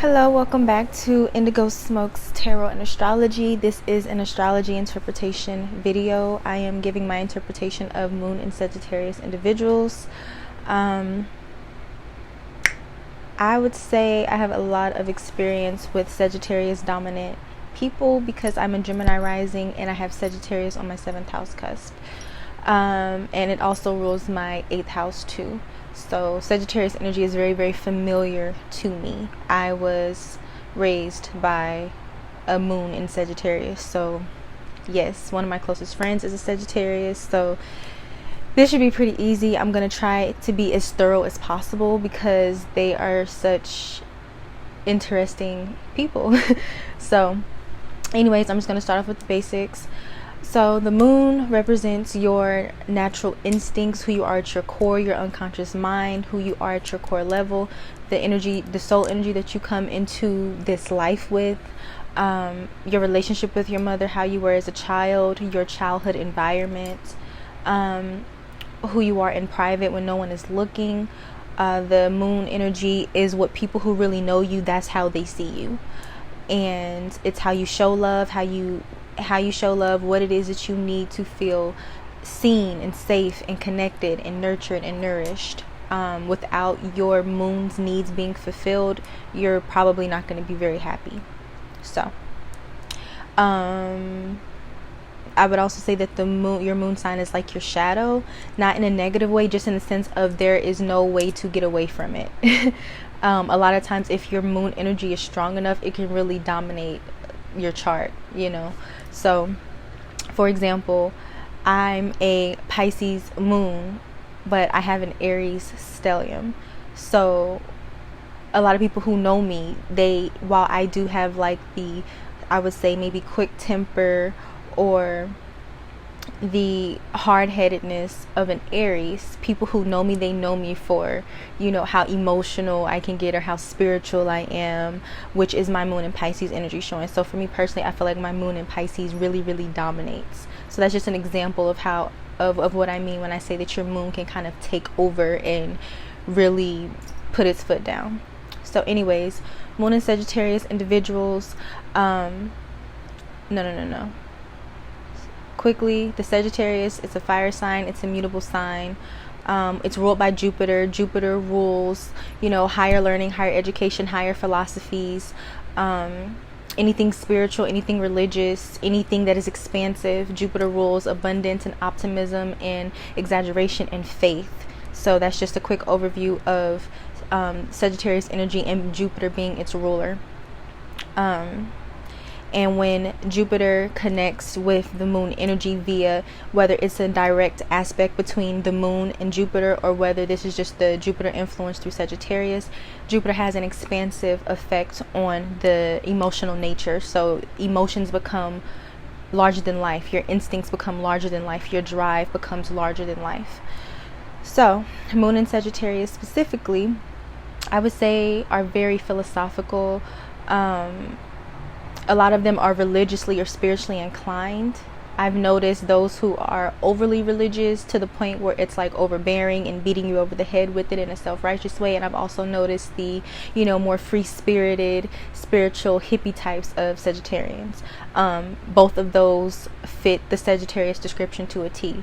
Hello, welcome back to Indigo Smokes Tarot and Astrology. This is an astrology interpretation video. I am giving my interpretation of Moon and Sagittarius individuals. I would say I have a lot of experience with Sagittarius dominant people because I'm a Gemini rising and I have Sagittarius on my 7th house cusp. And it also rules my 8th house too. So Sagittarius energy is very, very familiar to me. I was raised by a moon in Sagittarius. So yes, one of my closest friends is a Sagittarius. So this should be pretty easy. I'm going to try to be as thorough as possible because they are such interesting people. So anyways, I'm just going to start off with the basics. So the moon represents your natural instincts, who you are at your core, your unconscious mind, who you are at your core level, the energy, the soul energy that you come into this life with, your relationship with your mother, how you were as a child, your childhood environment, who you are in private when no one is looking. The moon energy is what people who really know you, that's how they see you. And it's how you show love, how you show love, what it is that you need to feel seen and safe and connected and nurtured and nourished. Without your moon's needs being fulfilled, you're probably not going to be very happy. So I would also say that your moon sign is like your shadow, not in a negative way, just in the sense of there is no way to get away from it. A lot of times if your moon energy is strong enough, it can really dominate your chart, So for example, I'm a Pisces moon, but I have an Aries stellium. So a lot of people who know me, while I do have like I would say maybe quick temper or the hard-headedness of an Aries, people who know me, they know me for how emotional I can get or how spiritual I am, which is my moon in Pisces energy showing. So for me personally, I feel like my moon in Pisces really, really dominates. So that's just an example of how of what I mean when I say that your moon can kind of take over and really put its foot down. So anyways, moon in Sagittarius individuals, no. Quickly, the Sagittarius, it's a fire sign, it's a mutable sign. It's ruled by Jupiter. Jupiter rules, higher learning, higher education, higher philosophies, anything spiritual, anything religious, anything that is expansive. Jupiter rules abundance and optimism and exaggeration and faith. So that's just a quick overview of Sagittarius energy and Jupiter being its ruler. And when Jupiter connects with the moon energy via whether it's a direct aspect between the moon and Jupiter or whether this is just the Jupiter influence through Sagittarius, Jupiter has an expansive effect on the emotional nature. So emotions become larger than life. Your instincts become larger than life. Your drive becomes larger than life. So moon and Sagittarius specifically, I would say, are very philosophical. A lot of them are religiously or spiritually inclined. I've noticed those who are overly religious to the point where it's like overbearing and beating you over the head with it in a self-righteous way. And I've also noticed the, more free-spirited, spiritual, hippie types of Sagittarians. Both of those fit the Sagittarius description to a T.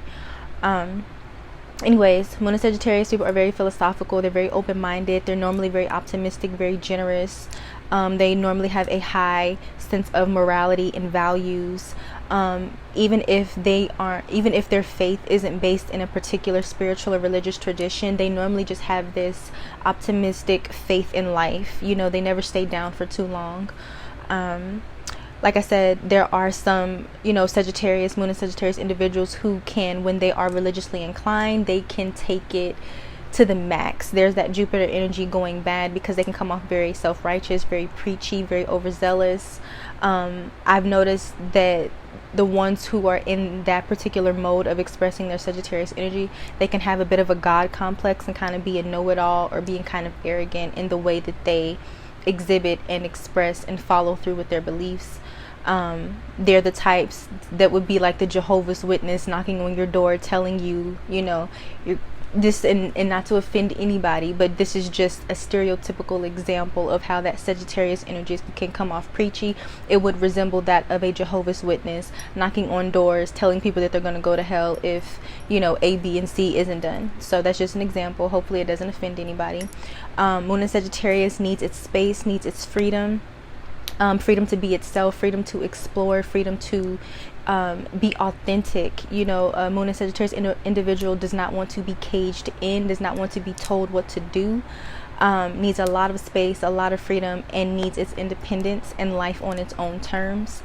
Anyways, moon and Sagittarius people are very philosophical. They're very open-minded. They're normally very optimistic, very generous. They normally have a high sense of morality and values. Even if their faith isn't based in a particular spiritual or religious tradition, they normally just have this optimistic faith in life. They never stay down for too long. Like I said, there are some, Sagittarius, moon and Sagittarius individuals who can, when they are religiously inclined, they can take it to the max. There's that Jupiter energy going bad because they can come off very self-righteous, very preachy, very overzealous. I've noticed that the ones who are in that particular mode of expressing their Sagittarius energy, they can have a bit of a God complex and kind of be a know-it-all or being kind of arrogant in the way that they exhibit and express and follow through with their beliefs. They're the types that would be like the Jehovah's Witness knocking on your door telling you, you're this, and not to offend anybody, but this is just a stereotypical example of how that Sagittarius energy can come off preachy. It would resemble that of a Jehovah's Witness knocking on doors, telling people that they're going to go to hell if, you know, A, B, and C isn't done. So that's just an example. Hopefully it doesn't offend anybody. Moon in Sagittarius needs its space, needs its freedom. Freedom to be itself, freedom to explore, freedom to be authentic. You know, Moon and Sagittarius individual does not want to be caged in, does not want to be told what to do, needs a lot of space, a lot of freedom, and needs its independence and life on its own terms.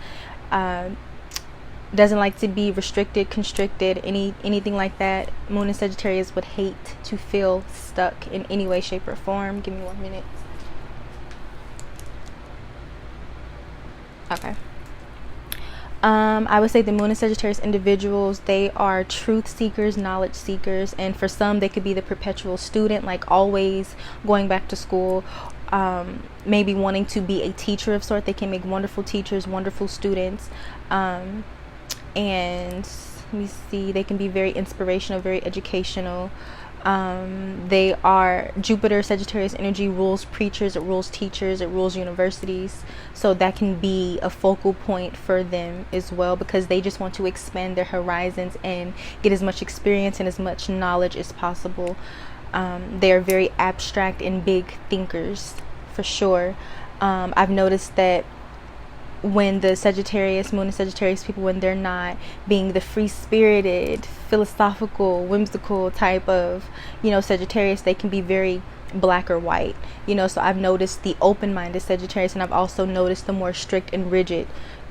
Doesn't like to be restricted, constricted, anything like that. Moon and Sagittarius would hate to feel stuck in any way, shape, or form. Give me 1 minute. Okay. I would say the Moon and Sagittarius individuals, they are truth seekers, knowledge seekers, and for some they could be the perpetual student, like always going back to school, maybe wanting to be a teacher of sort. They can make wonderful teachers, wonderful students, and let me see, they can be very inspirational, very educational. They are Jupiter Sagittarius energy rules preachers, it rules teachers, it rules universities, so that can be a focal point for them as well, because they just want to expand their horizons and get as much experience and as much knowledge as possible. They are very abstract and big thinkers for sure. I've noticed that when the Sagittarius, Moon and Sagittarius people, when they're not being the free-spirited, philosophical, whimsical type of, you know, Sagittarius, they can be very black or white, you know. So I've noticed the open-minded Sagittarius, and I've also noticed the more strict and rigid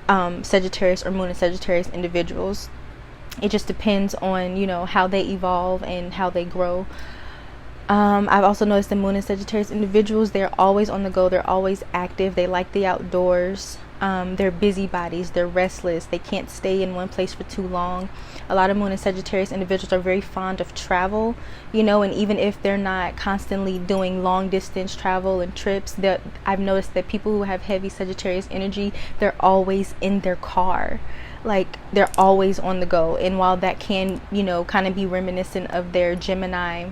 Sagittarius or Moon and Sagittarius individuals. It just depends on, you know, how they evolve and how they grow. I've also noticed the Moon and Sagittarius individuals, they're always on the go, they're always active, they like the outdoors. They're busybodies, they're restless, they can't stay in one place for too long. A lot of Moon and Sagittarius individuals are very fond of travel, you know, and even if they're not constantly doing long distance travel and trips, that I've noticed that people who have heavy Sagittarius energy, they're always in their car, like they're always on the go. And while that can, you know, kind of be reminiscent of their Gemini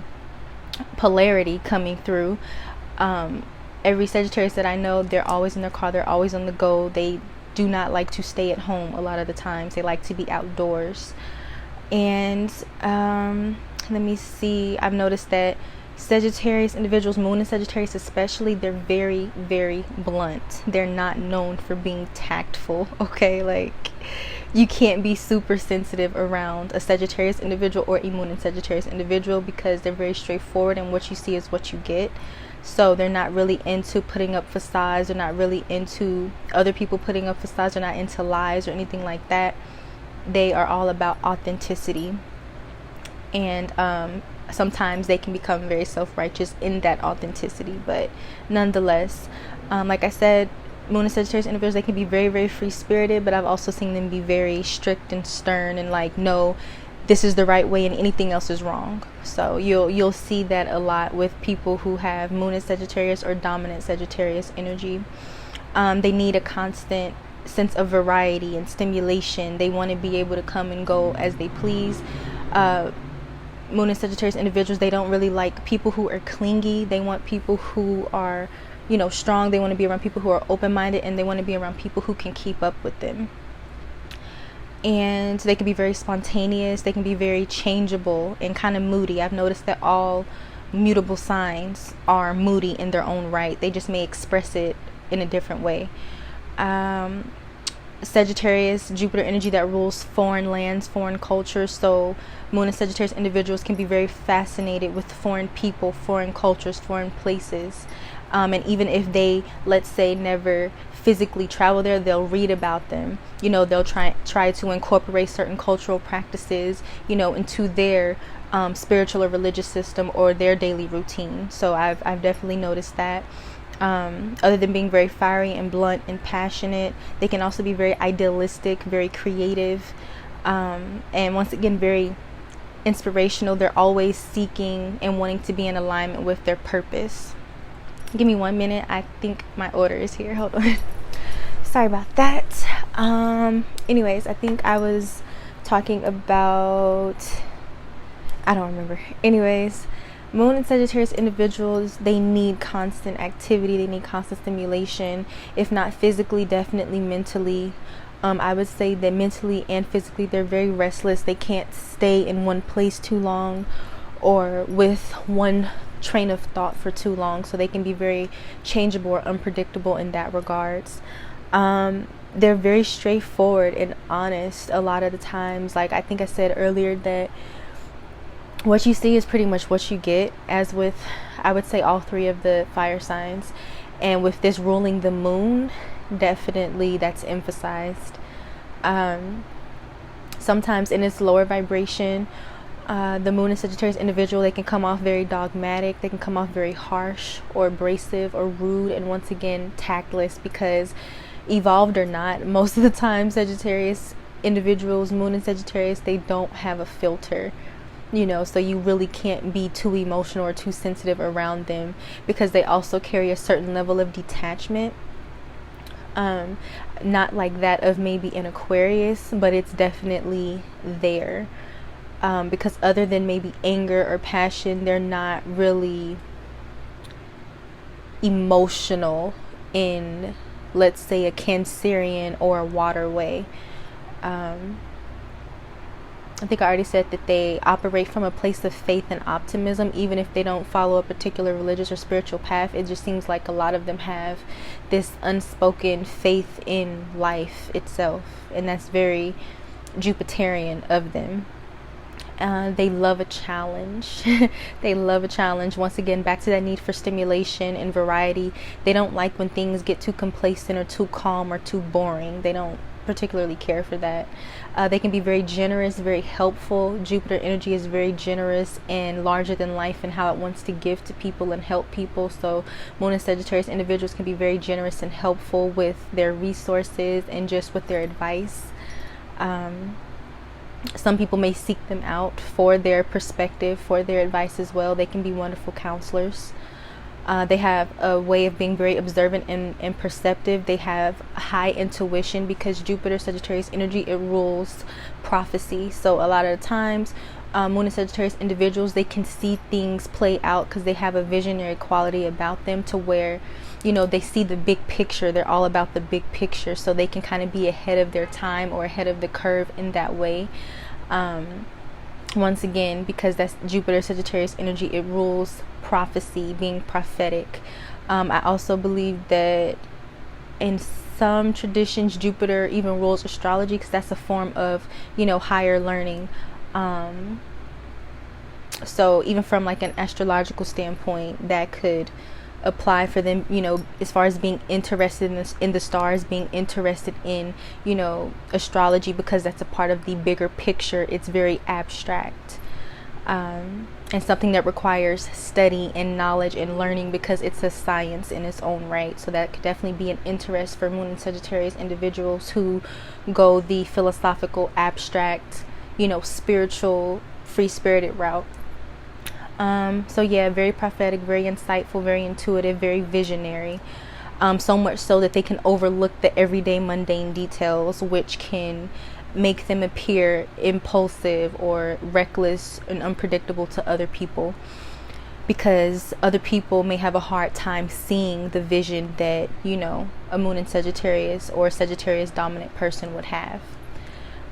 polarity coming through, every Sagittarius that I know, they're always in their car, they're always on the go. They do not like to stay at home a lot of the times. They like to be outdoors. And let me see, I've noticed that Sagittarius individuals, Moon and Sagittarius especially, they're very, very blunt. They're not known for being tactful, okay? Like, you can't be super sensitive around a Sagittarius individual or a Moon and Sagittarius individual, because they're very straightforward, and what you see is what you get. So they're not really into putting up facades, they're not really into other people putting up facades, they're not into lies or anything like that. They are all about authenticity, and sometimes they can become very self-righteous in that authenticity, but nonetheless, like I said, Moon and Sagittarius individuals, they can be very, very free-spirited, but I've also seen them be very strict and stern and like, no, this is the right way and anything else is wrong. So you'll see that a lot with people who have Moon in Sagittarius or dominant Sagittarius energy. They need a constant sense of variety and stimulation. They want to be able to come and go as they please. Moon and Sagittarius individuals, they don't really like people who are clingy. They want people who are, you know, strong. They want to be around people who are open-minded, and they want to be around people who can keep up with them. And they can be very spontaneous, they can be very changeable and kind of moody. I've noticed that all mutable signs are moody in their own right. They just may express it in a different way. Sagittarius, Jupiter energy that rules foreign lands, foreign cultures. So Moon and Sagittarius individuals can be very fascinated with foreign people, foreign cultures, foreign places. And even if they, let's say, never physically travel there, they'll read about them. You know, they'll try to incorporate certain cultural practices, you know, into their spiritual or religious system or their daily routine. So I've definitely noticed that. Other than being very fiery and blunt and passionate, they can also be very idealistic, very creative, and once again, very inspirational. They're always seeking and wanting to be in alignment with their purpose. Give me 1 minute. I think my order is here. Hold on. Sorry about that. Anyways, I think I was talking about I don't remember. Anyways, Moon and Sagittarius individuals, they need constant activity. They need constant stimulation. If not physically, definitely mentally. I would say that mentally and physically, they're very restless. They can't stay in one place too long or with one train of thought for too long. So they can be very changeable or unpredictable in that regards. They're very straightforward and honest a lot of the times. Like I think I said earlier, that what you see is pretty much what you get, as with, I would say, all three of the fire signs. And with this ruling the moon, definitely that's emphasized. Sometimes in its lower vibration, the moon and Sagittarius individual, they can come off very dogmatic. They can come off very harsh or abrasive or rude, and once again tactless, because evolved or not, most of the time Sagittarius individuals, moon and Sagittarius, they don't have a filter. So you really can't be too emotional or too sensitive around them, because they also carry a certain level of detachment. Not like that of maybe an Aquarius, but it's definitely there. Because other than maybe anger or passion, they're not really emotional in, let's say, a Cancerian or a water way. I think I already said that they operate from a place of faith and optimism, even if they don't follow a particular religious or spiritual path. It just seems like a lot of them have this unspoken faith in life itself, and that's very Jupiterian of them. They love a challenge. They love a challenge. Once again, back to that need for stimulation and variety. They don't like when things get too complacent or too calm or too boring. They don't particularly care for that. They can be very generous, very helpful. Jupiter energy is very generous and larger than life in how it wants to give to people and help people. So Moon and Sagittarius individuals can be very generous and helpful with their resources and just with their advice. Some people may seek them out for their perspective, for their advice as well. They can be wonderful counselors. They have a way of being very observant and perceptive. They have high intuition, because Jupiter, Sagittarius energy, it rules prophecy. So a lot of the times, Moon and Sagittarius individuals, they can see things play out because they have a visionary quality about them, to where, they see the big picture. They're all about the big picture. So they can kind of be ahead of their time or ahead of the curve in that way. Once again, because that's Jupiter, Sagittarius energy, it rules prophecy, being prophetic. I also believe that in some traditions, Jupiter even rules astrology, because that's a form of, higher learning. So even from like an astrological standpoint, that could apply for them, as far as being interested in the stars, being interested in, astrology, because that's a part of the bigger picture. It's very abstract, and something that requires study and knowledge and learning, because it's a science in its own right. So that could definitely be an interest for Moon and Sagittarius individuals who go the philosophical, abstract, spiritual, free-spirited route. So yeah, very prophetic, very insightful, very intuitive, very visionary. So much so that they can overlook the everyday mundane details, which can make them appear impulsive or reckless and unpredictable to other people, because other people may have a hard time seeing the vision that, a Moon in Sagittarius or Sagittarius dominant person would have.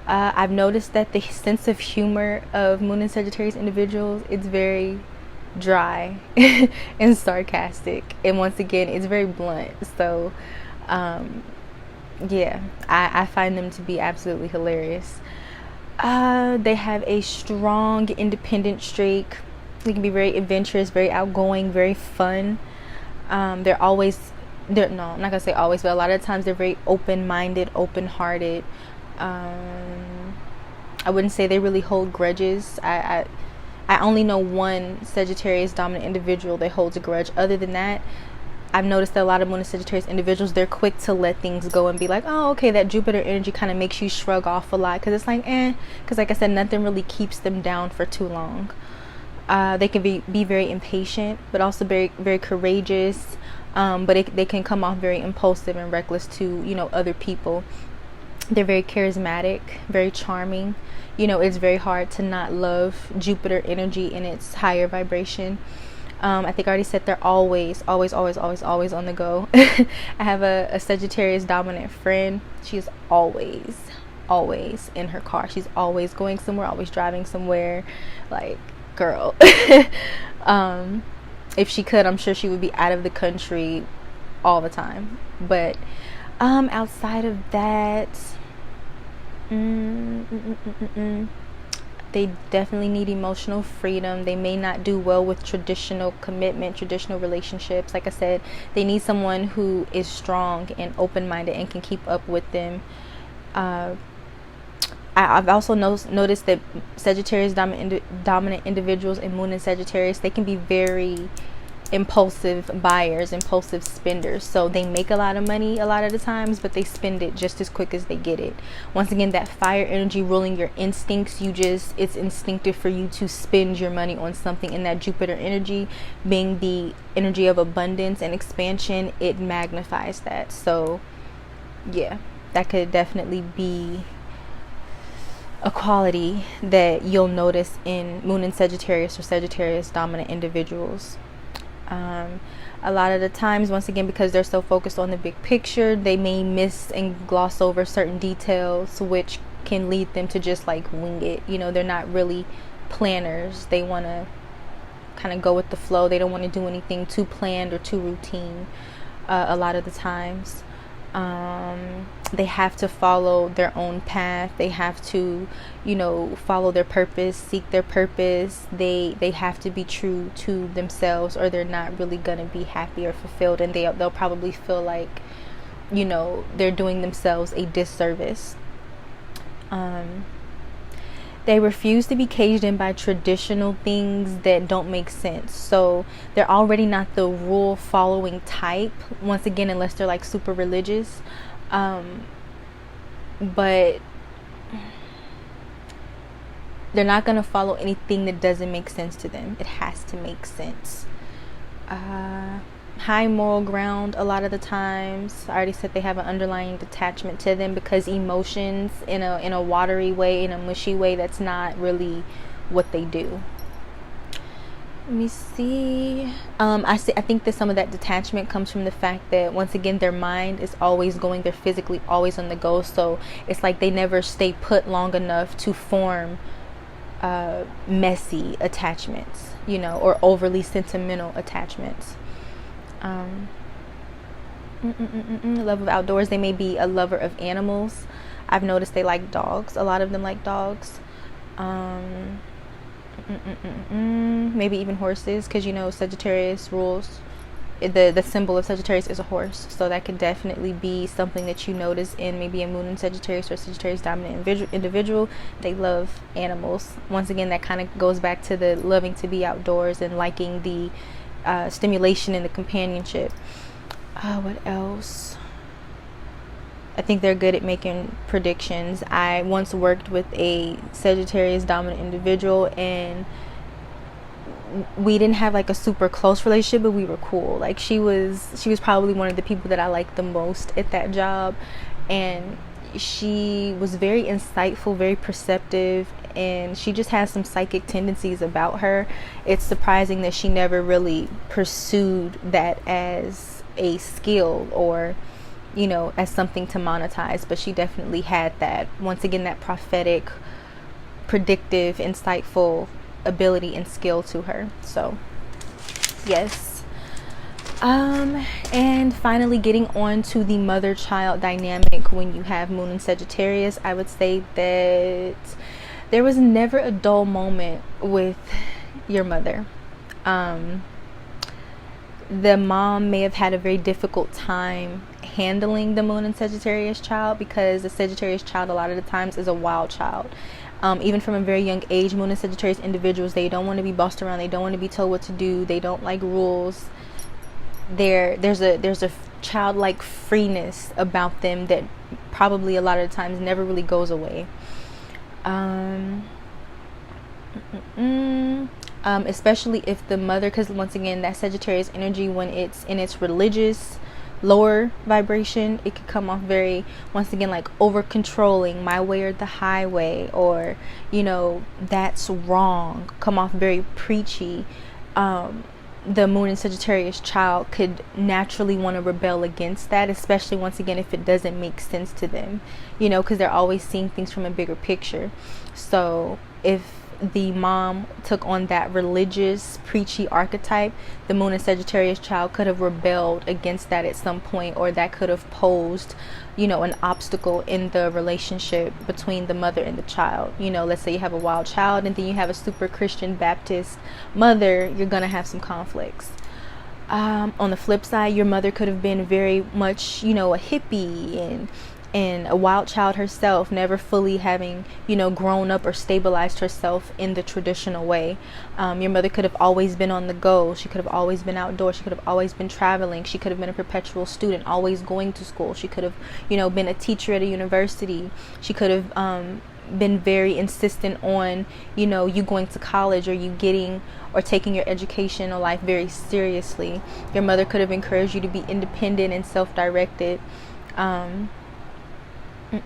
I've noticed that the sense of humor of Moon and Sagittarius individuals, it's very dry and sarcastic, and once again, it's very blunt. So yeah, I find them to be absolutely hilarious. They have a strong independent streak. They can be very adventurous, very outgoing, very fun. I'm not gonna say always, but a lot of times they're very open-minded, open-hearted. I wouldn't say they really hold grudges. I only know one Sagittarius dominant individual that holds a grudge. Other than that, I've noticed that a lot of Moon and Sagittarius individuals, they're quick to let things go and be like, oh, okay, that Jupiter energy kind of makes you shrug off a lot, because it's like, because like I said, nothing really keeps them down for too long. They can be very impatient, but also very, very courageous. But they can come off very impulsive and reckless to, other people. They're very charismatic, very charming. It's very hard to not love Jupiter energy in its higher vibration. I think I already said they're always, always, always, always, always on the go. I have a Sagittarius dominant friend. She's always, always in her car. She's always going somewhere, always driving somewhere. Like, girl. If she could, I'm sure she would be out of the country all the time. But outside of that, they definitely need emotional freedom. They may not do well with traditional commitment, traditional relationships. Like I said, they need someone who is strong and open-minded and can keep up with them. I've also noticed that Sagittarius dominant individuals and Moon in Sagittarius, they can be very impulsive buyers, impulsive spenders. So they make a lot of money a lot of the times, but they spend it just as quick as they get it. Once again, that fire energy ruling your instincts, it's instinctive for you to spend your money on something. And that Jupiter energy being the energy of abundance and expansion, it magnifies that. So yeah, that could definitely be a quality that you'll notice in Moon in Sagittarius or Sagittarius dominant individuals. A lot of the times, once again, because they're so focused on the big picture, they may miss and gloss over certain details, which can lead them to just like wing it. They're not really planners. They want to kind of go with the flow. They don't want to do anything too planned or too routine a lot of the times. They have to follow their own path. They have to, follow their purpose, seek their purpose. They have to be true to themselves, or they're not really gonna be happy or fulfilled, and they'll probably feel like, they're doing themselves a disservice. They refuse to be caged in by traditional things that don't make sense. So they're already not the rule following type, once again, unless they're like super religious. But they're not going to follow anything that doesn't make sense to them. It has to make sense. High moral ground a lot of the times. I already said they have an underlying detachment to them, because emotions in a watery way, in a mushy way, that's not really what they do. Let me see. I think that some of that detachment comes from the fact that, once again, their mind is always going. They're physically always on the go. So it's like they never stay put long enough to form messy attachments, or overly sentimental attachments. Love of outdoors. They may be a lover of animals. I've noticed they like dogs. A lot of them like dogs. Maybe even horses, because Sagittarius rules. The symbol of Sagittarius is a horse, so that could definitely be something that you notice in maybe a Moon in Sagittarius or Sagittarius dominant individual. They love animals. Once again, that kind of goes back to the loving to be outdoors and liking the stimulation and the companionship. What else? I think they're good at making predictions. I once worked with a Sagittarius dominant individual, and we didn't have like a super close relationship, but we were cool. Like, she was probably one of the people that I liked the most at that job, and she was very insightful, very perceptive, and she just has some psychic tendencies about her. It's surprising that she never really pursued that as a skill or as something to monetize, but she definitely had that, once again, that prophetic, predictive, insightful ability and skill to her. So yes. And finally, getting on to the mother-child dynamic when you have Moon in Sagittarius, I would say that there was never a dull moment with your mother. The mom may have had a very difficult time handling the Moon in Sagittarius child, because the Sagittarius child a lot of the times is a wild child. Even from a very young age, Moon and Sagittarius individuals, they don't want to be bossed around. They don't want to be told what to do. They don't like rules. There's a childlike freeness about them that probably a lot of the times never really goes away. Especially if the mother, because once again, that Sagittarius energy, when it's in its religious lower vibration, it could come off very, once again, like over controlling, my way or the highway, or that's wrong, come off very preachy. The moon in Sagittarius child could naturally want to rebel against that, especially once again if it doesn't make sense to them, because they're always seeing things from a bigger picture. So if the mom took on that religious, preachy archetype, the moon in Sagittarius child could have rebelled against that at some point, or that could have posed, an obstacle in the relationship between the mother and the child. Let's say you have a wild child and then you have a super Christian Baptist mother, you're gonna have some conflicts. On the flip side, your mother could have been very much, a hippie and a wild child herself, never fully having, grown up or stabilized herself in the traditional way. Your mother could have always been on the go. She could have always been outdoors. She could have always been traveling. She could have been a perpetual student, always going to school. She could have, been a teacher at a university. She could have been very insistent on, you going to college, or you getting or taking your educational life very seriously. Your mother could have encouraged you to be independent and self-directed. She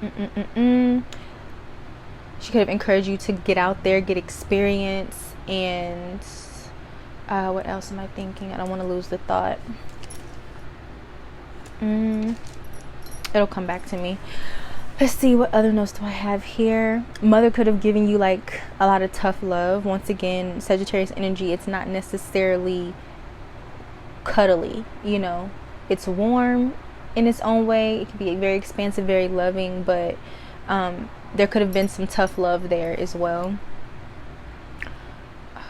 could have encouraged you to get out there, get experience, and what else am I thinking? I don't want to lose the thought. It'll come back to me. Let's see, what other notes do I have here? Mother could have given you like a lot of tough love. Once again, Sagittarius energy, it's not necessarily cuddly, it's warm in its own way. It can be very expansive, very loving, but there could have been some tough love there as well.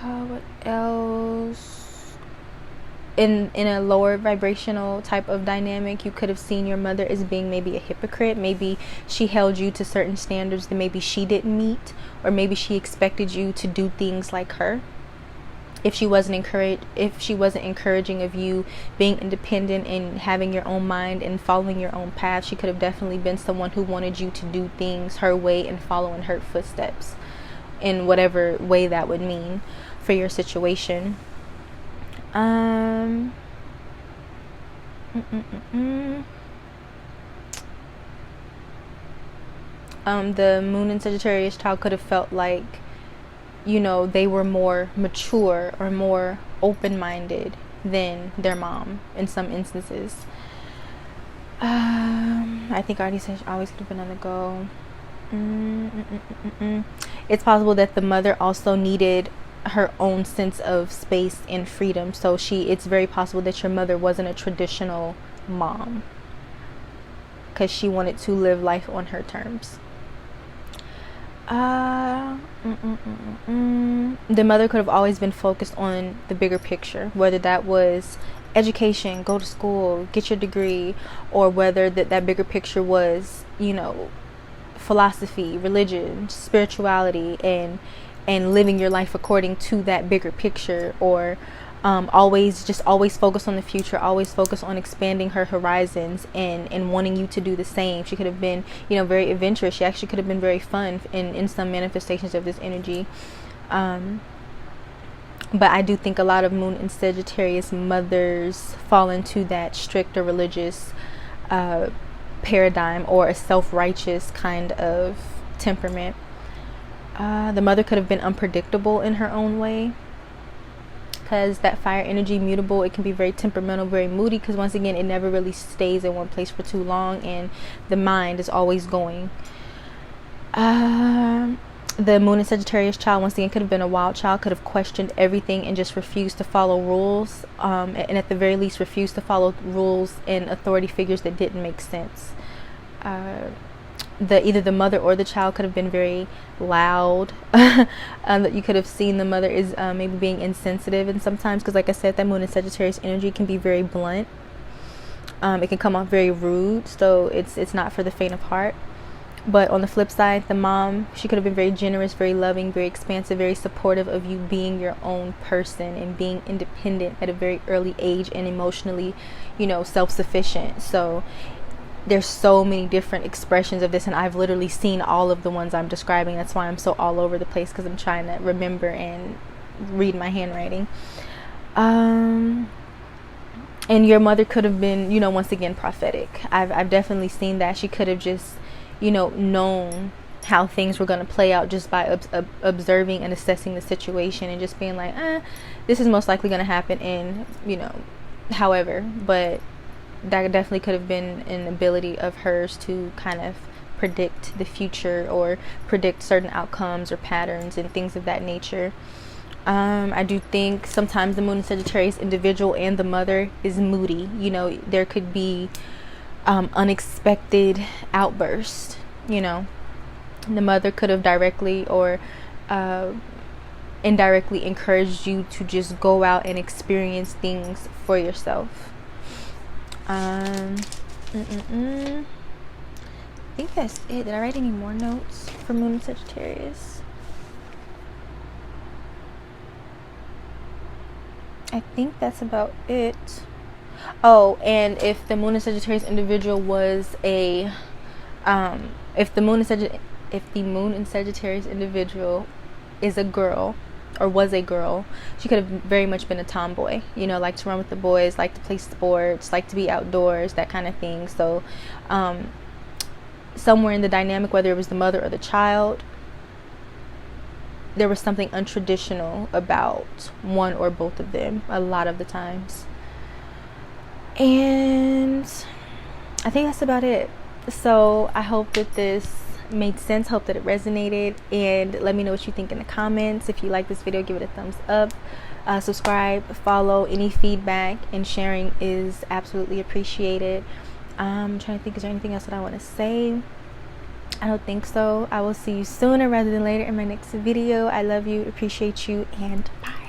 What else? In a lower vibrational type of dynamic, you could have seen your mother as being maybe a hypocrite. Maybe she held you to certain standards that maybe she didn't meet, or maybe she expected you to do things like her. If she wasn't encouraging of you being independent and having your own mind and following your own path, she could have definitely been someone who wanted you to do things her way and follow in her footsteps, in whatever way that would mean for your situation. The moon in Sagittarius child could have felt like, they were more mature or more open-minded than their mom in some instances. I think I already said she always could have been on the go. It's possible that the mother also needed her own sense of space and freedom. So it's very possible that your mother wasn't a traditional mom, because she wanted to live life on her terms. The mother could have always been focused on the bigger picture, whether that was education, go to school, get your degree, or whether that bigger picture was, philosophy, religion, spirituality, and living your life according to that bigger picture, or always focus on the future, always focus on expanding her horizons and wanting you to do the same. She could have been, very adventurous. She actually could have been very fun in some manifestations of this energy. But I do think a lot of moon and Sagittarius mothers fall into that strict or religious paradigm, or a self-righteous kind of temperament. The mother could have been unpredictable in her own way, because that fire energy, mutable, it can be very temperamental, very moody, because once again, it never really stays in one place for too long, and the mind is always going. The moon in Sagittarius child, once again, could have been a wild child, could have questioned everything and just refused to follow rules, and at the very least refused to follow rules and authority figures that didn't make sense. Either the mother or the child could have been very loud. That you could have seen the mother is maybe being insensitive, and sometimes, because like I said, that moon in Sagittarius energy can be very blunt. It can come off very rude, so it's not for the faint of heart. But on the flip side, the mom, she could have been very generous, very loving, very expansive, very supportive of you being your own person and being independent at a very early age, and emotionally, self-sufficient. So there's so many different expressions of this, and I've literally seen all of the ones I'm describing. That's why I'm so all over the place, because I'm trying to remember and read my handwriting. And your mother could have been, you know, once again, prophetic. I've definitely seen that. She could have just, you know, known how things were going to play out just by observing and assessing the situation and just being like, this is most likely going to happen, and, you know, however. But that definitely could have been an ability of hers to kind of predict the future or predict certain outcomes or patterns and things of that nature. I do think sometimes the moon in Sagittarius individual and the mother is moody. You know, there could be unexpected outbursts. You know, the mother could have directly or indirectly encouraged you to just go out and experience things for yourself. I think that's it. Did I write any more notes for moon in Sagittarius? I think that's about it. Oh, and if the moon in Sagittarius individual was a if the moon in Sagittarius individual is a girl or was a girl, she could have very much been a tomboy, you know, like to run with the boys, like to play sports, like to be outdoors, that kind of thing. So somewhere in the dynamic, whether it was the mother or the child, there was something untraditional about one or both of them a lot of the times. And I think that's about it. So I hope that this made sense. Hope that it resonated, and let me know what you think in the comments. If you like this video, give it a thumbs up, subscribe, follow. Any feedback and sharing is absolutely appreciated. I'm trying to think, is there anything else that I want to say? I don't think so. I will see you sooner rather than later in my next video. I love you, appreciate you, and bye.